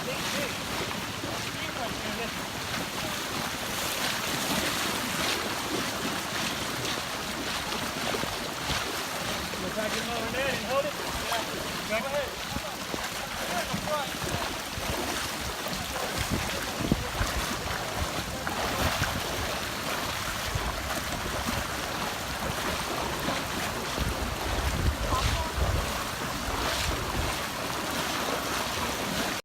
Try to get him over there and hold it. Yeah. Go ahead.